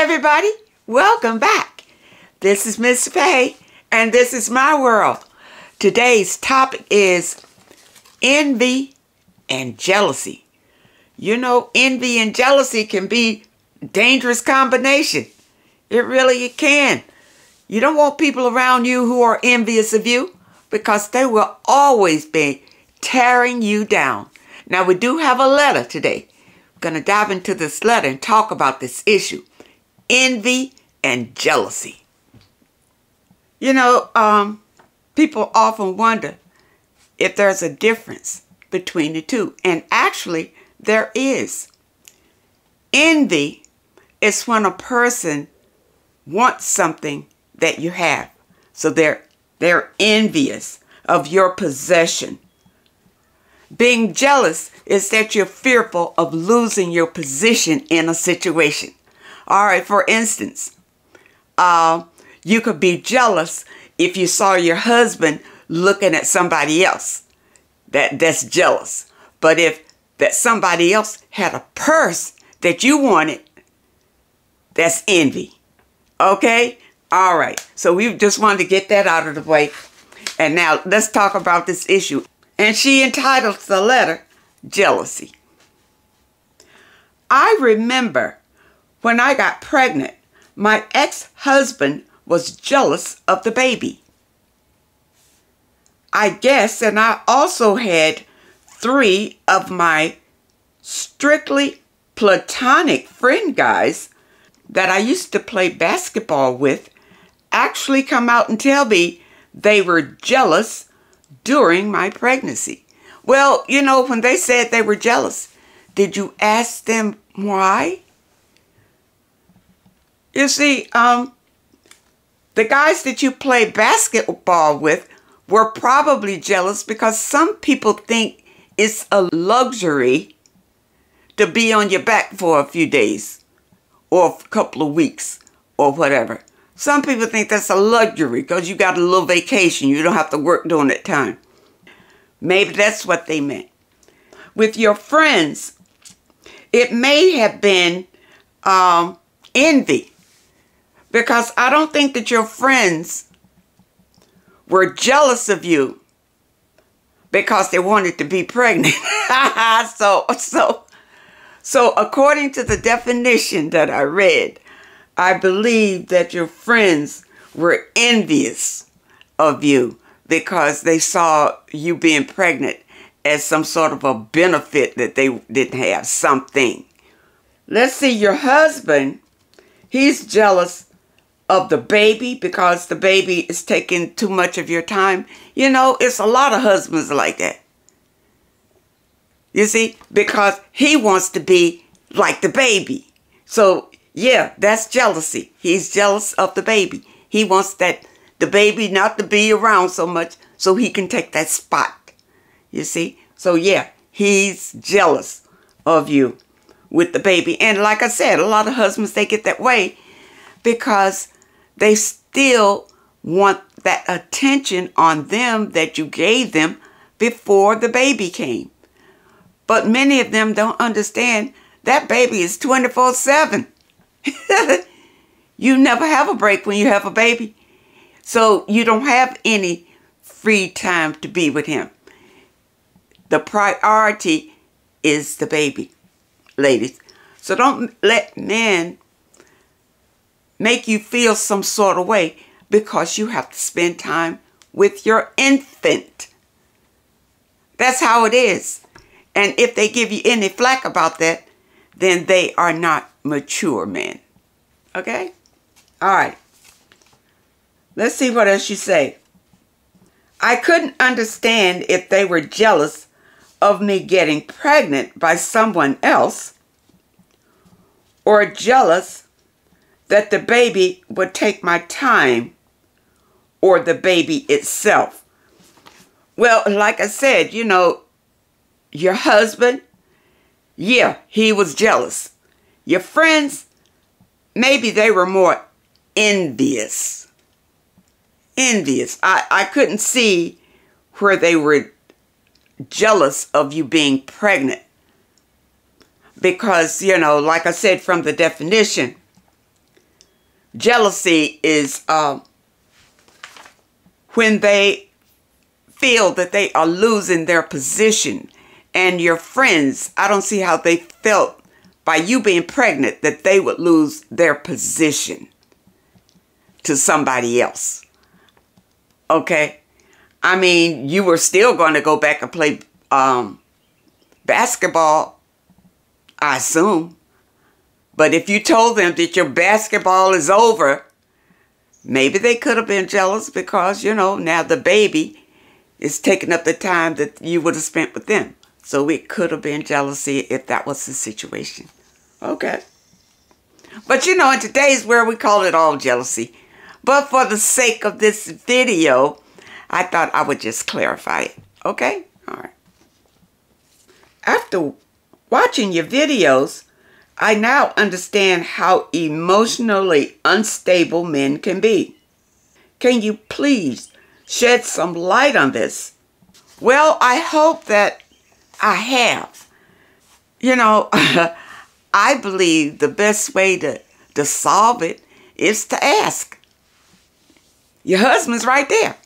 everybody, welcome back. This is Miss Faye, and this is my world. Today's topic is envy and jealousy. You know, envy and jealousy can be a dangerous combination. It really can. You don't want people around you who are envious of you because they will always be tearing you down. Now, we do have a letter today. We're going to dive into this letter and talk about this issue. Envy and jealousy. You know, people often wonder if there's a difference between the two. And actually, there is. Envy is when a person wants something that you have. So they're envious of your possession. Being jealous is that you're fearful of losing your position in a situation. All right, for instance, you could be jealous if you saw your husband looking at somebody else. That's jealous. But if that somebody else had a purse that you wanted, that's envy. Okay? All right. So we just wanted to get that out of the way. And now let's talk about this issue. And she entitled the letter, Jealousy. I remember when I got pregnant, my ex-husband was jealous of the baby. I guess, and I also had 3 of my strictly platonic friend guys that I used to play basketball with actually come out and tell me they were jealous during my pregnancy. Well, you know, when they said they were jealous, did you ask them why? You see, the guys that you play basketball with were probably jealous because some people think it's a luxury to be on your back for a few days or a couple of weeks or whatever. Some people think that's a luxury because you got a little vacation. You don't have to work during that time. Maybe that's what they meant. With your friends, it may have been envy. Because I don't think that your friends were jealous of you because they wanted to be pregnant. So according to the definition that I read, I believe that your friends were envious of you because they saw you being pregnant as some sort of a benefit that they didn't have, something. Let's see, your husband, he's jealous of the baby because the baby is taking too much of your time. You know, it's a lot of husbands like that. You see, because he wants to be like the baby. So, yeah, that's jealousy. He's jealous of the baby. He wants the baby not to be around so much so he can take that spot. You see? So, yeah, he's jealous of you with the baby. And like I said, a lot of husbands, they get that way because they still want that attention on them that you gave them before the baby came. But many of them don't understand that baby is 24/7. You never have a break when you have a baby. So you don't have any free time to be with him. The priority is the baby, ladies. So don't let men make you feel some sort of way because you have to spend time with your infant. That's how it is. And if they give you any flack about that, then they are not mature men. Okay? All right. Let's see what else you say. I couldn't understand if they were jealous of me getting pregnant by someone else or jealous that the baby would take my time or the baby itself. Well, like I said, you know, your husband, yeah, he was jealous. Your friends, maybe they were more envious. I couldn't see where they were jealous of you being pregnant. Because, you know, like I said from the definition, Jealousy is when they feel that they are losing their position. And your friends, I don't see how they felt by you being pregnant that they would lose their position to somebody else. Okay? I mean, you were still going to go back and play basketball, I assume. But if you told them that your basketball is over, maybe they could have been jealous because, you know, now the baby is taking up the time that you would have spent with them. So it could have been jealousy if that was the situation. Okay. But you know, in today's world, we call it all jealousy. But for the sake of this video, I thought I would just clarify it. Okay? All right. After watching your videos, I now understand how emotionally unstable men can be. Can you please shed some light on this? Well, I hope that I have. You know, I believe the best way to solve it is to ask. Your husband's right there.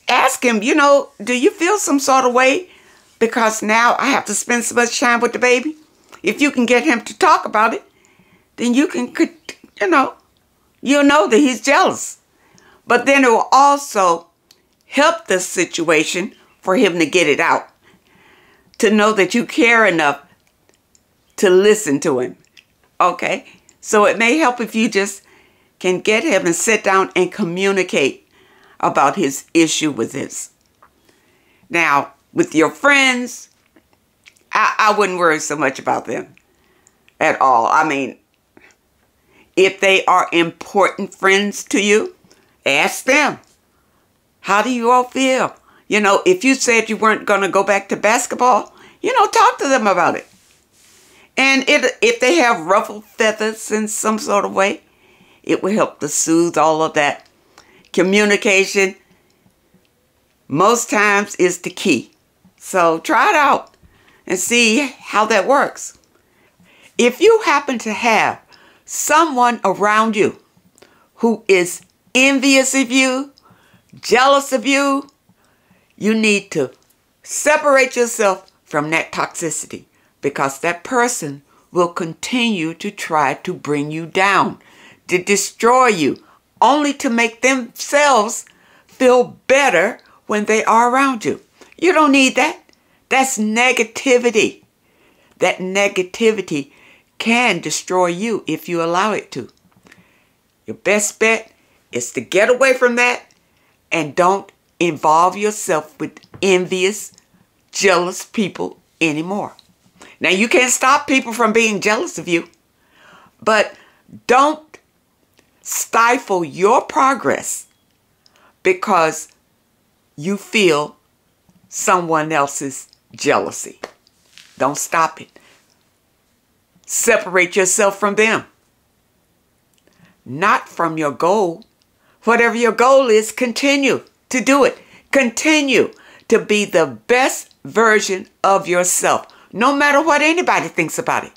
Ask him, you know, do you feel some sort of way because now I have to spend so much time with the baby? If you can get him to talk about it, then you can, you know, you'll know that he's jealous. But then it will also help the situation for him to get it out, to know that you care enough to listen to him. Okay? So it may help if you just can get him and sit down and communicate about his issue with this. Now, with your friends, I wouldn't worry so much about them at all. I mean, if they are important friends to you, ask them. How do you all feel? You know, if you said you weren't going to go back to basketball, you know, talk to them about it. And if they have ruffled feathers in some sort of way, it will help to soothe all of that. Communication, most times, is the key. So try it out and see how that works. If you happen to have someone around you who is envious of you, jealous of you, you need to separate yourself from that toxicity, because that person will continue to try to bring you down, to destroy you, only to make themselves feel better when they are around you. You don't need that. That's negativity. That negativity can destroy you if you allow it to. Your best bet is to get away from that and don't involve yourself with envious, jealous people anymore. Now, you can't stop people from being jealous of you, but don't stifle your progress because you feel someone else's jealousy. Don't stop it. Separate yourself from them. Not from your goal. Whatever your goal is, continue to do it. Continue to be the best version of yourself, no matter what anybody thinks about it.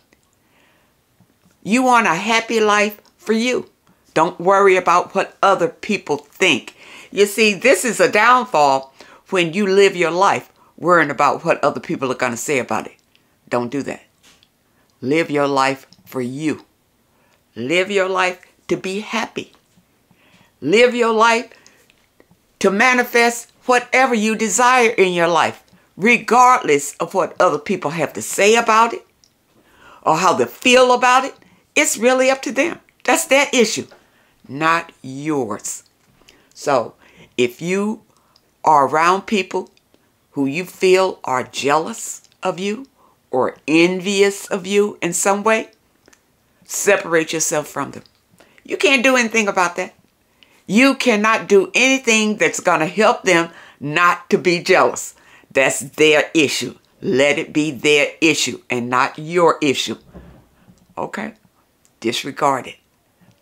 You want a happy life for you. Don't worry about what other people think. You see, this is a downfall when you live your life worrying about what other people are going to say about it. Don't do that. Live your life for you. Live your life to be happy. Live your life to manifest whatever you desire in your life, regardless of what other people have to say about it or how they feel about it. It's really up to them. That's their issue, not yours. So if you are around people who you feel are jealous of you or envious of you in some way, separate yourself from them. You can't do anything about that. You cannot do anything that's going to help them not to be jealous. That's their issue. Let it be their issue and not your issue. Okay? Disregard it.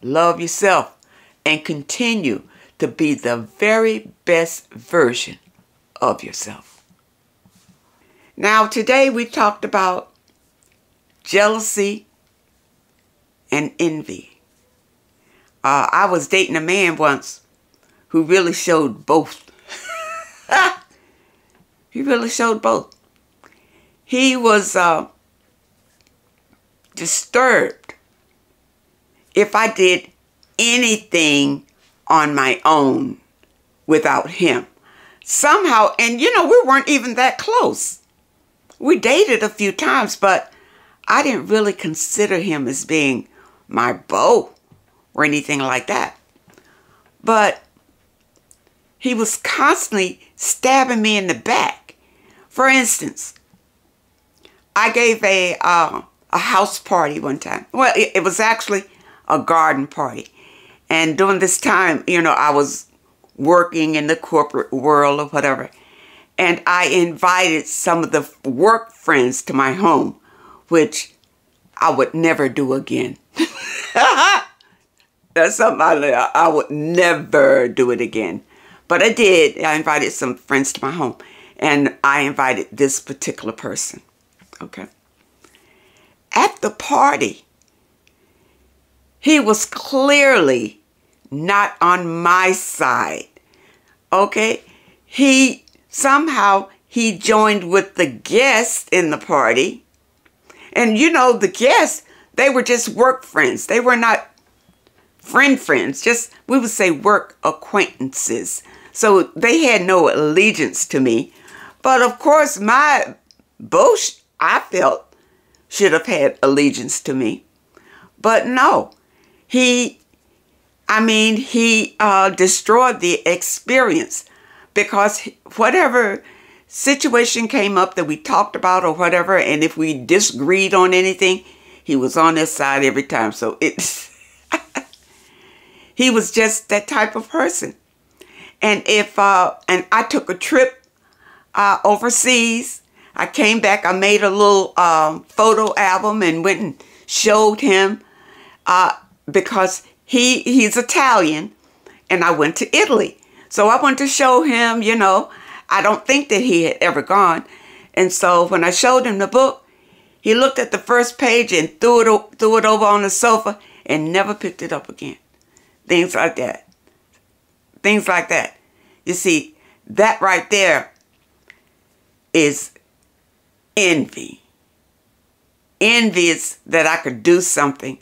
Love yourself and continue to be the very best version of yourself. Now, today we talked about jealousy and envy. I was dating a man once who really showed both. He really showed both. He was disturbed if I did anything on my own without him. Somehow, and you know, we weren't even that close. We dated a few times, but I didn't really consider him as being my beau or anything like that. But he was constantly stabbing me in the back. For instance, I gave a house party one time. Well, it was actually a garden party. And during this time, you know, I was working in the corporate world or whatever. And I invited some of the work friends to my home, which I would never do again. That's something I would never do it again. But I did. I invited some friends to my home. And I invited this particular person. Okay. At the party, he was clearly not on my side. Okay. Somehow he joined with the guests in the party. And you know, the guests, they were just work friends. They were not friends. Just, we would say work acquaintances. So they had no allegiance to me. But of course, my beau, I felt, should have had allegiance to me. But no, he destroyed the experience, because whatever situation came up that we talked about or whatever, and if we disagreed on anything, he was on his side every time. So he was just that type of person. And and I took a trip overseas. I came back, I made a little photo album and went and showed him because he's Italian, and I went to Italy. So I went to show him, you know, I don't think that he had ever gone. And so when I showed him the book, he looked at the first page and threw it over on the sofa and never picked it up again. Things like that. Things like that. You see, that right there is envy. Envious that I could do something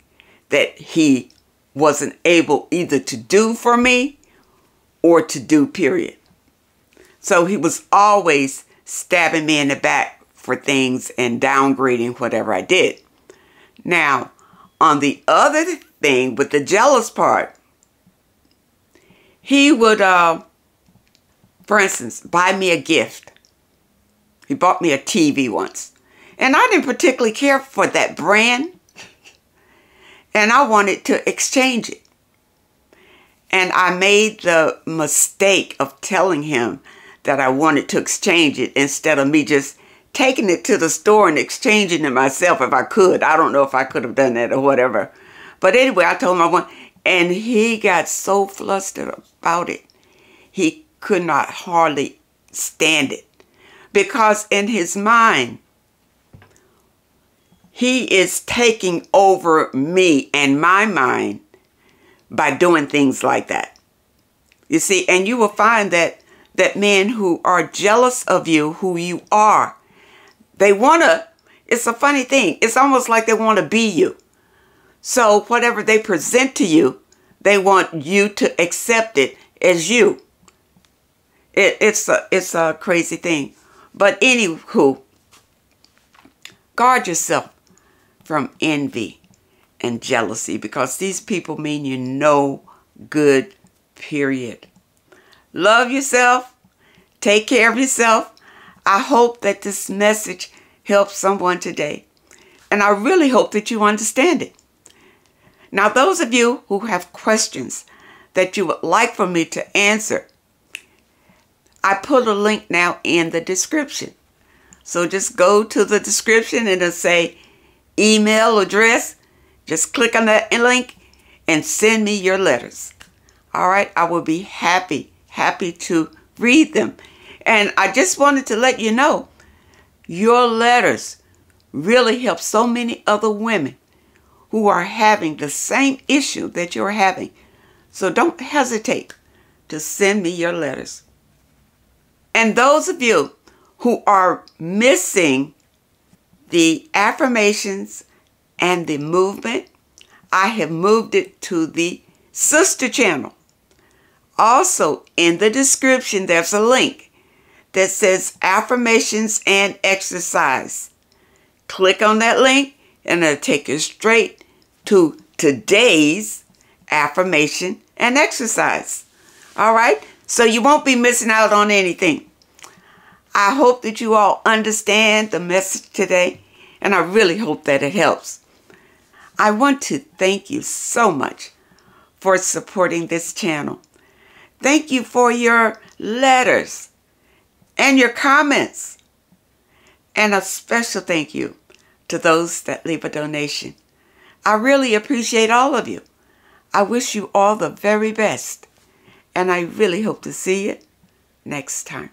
that he wasn't able either to do for me or to do, period. So he was always stabbing me in the back for things and downgrading whatever I did. Now, on the other thing, with the jealous part, he would, for instance, buy me a gift. He bought me a TV once. And I didn't particularly care for that brand. And I wanted to exchange it. And I made the mistake of telling him that I wanted to exchange it instead of me just taking it to the store and exchanging it myself if I could. I don't know if I could have done that or whatever. But anyway, I told him I want, and he got so flustered about it. He could not hardly stand it. Because in his mind, he is taking over me and my mind by doing things like that. You see, and you will find that men who are jealous of you, who you are, they want to, it's a funny thing. It's almost like they want to be you. So whatever they present to you, they want you to accept it as you. It's a crazy thing. But anywho, guard yourself from envy and jealousy, because these people mean you no good, period. Love yourself. Take care of yourself. I hope that this message helps someone today. And I really hope that you understand it. Now, those of you who have questions that you would like for me to answer, I put a link now in the description. So just go to the description and it'll say email address. Just click on that link and send me your letters. All right, I will be happy to read them. And I just wanted to let you know, your letters really help so many other women who are having the same issue that you're having So don't hesitate to send me your letters. And those of you who are missing the affirmations and the movement, I have moved it to the sister channel. Also, in the description, there's a link that says affirmations and exercise. Click on that link and it'll take you straight to today's affirmation and exercise. All right? So you won't be missing out on anything. I hope that you all understand the message today, and I really hope that it helps. I want to thank you so much for supporting this channel. Thank you for your letters and your comments. And a special thank you to those that leave a donation. I really appreciate all of you. I wish you all the very best. And I really hope to see you next time.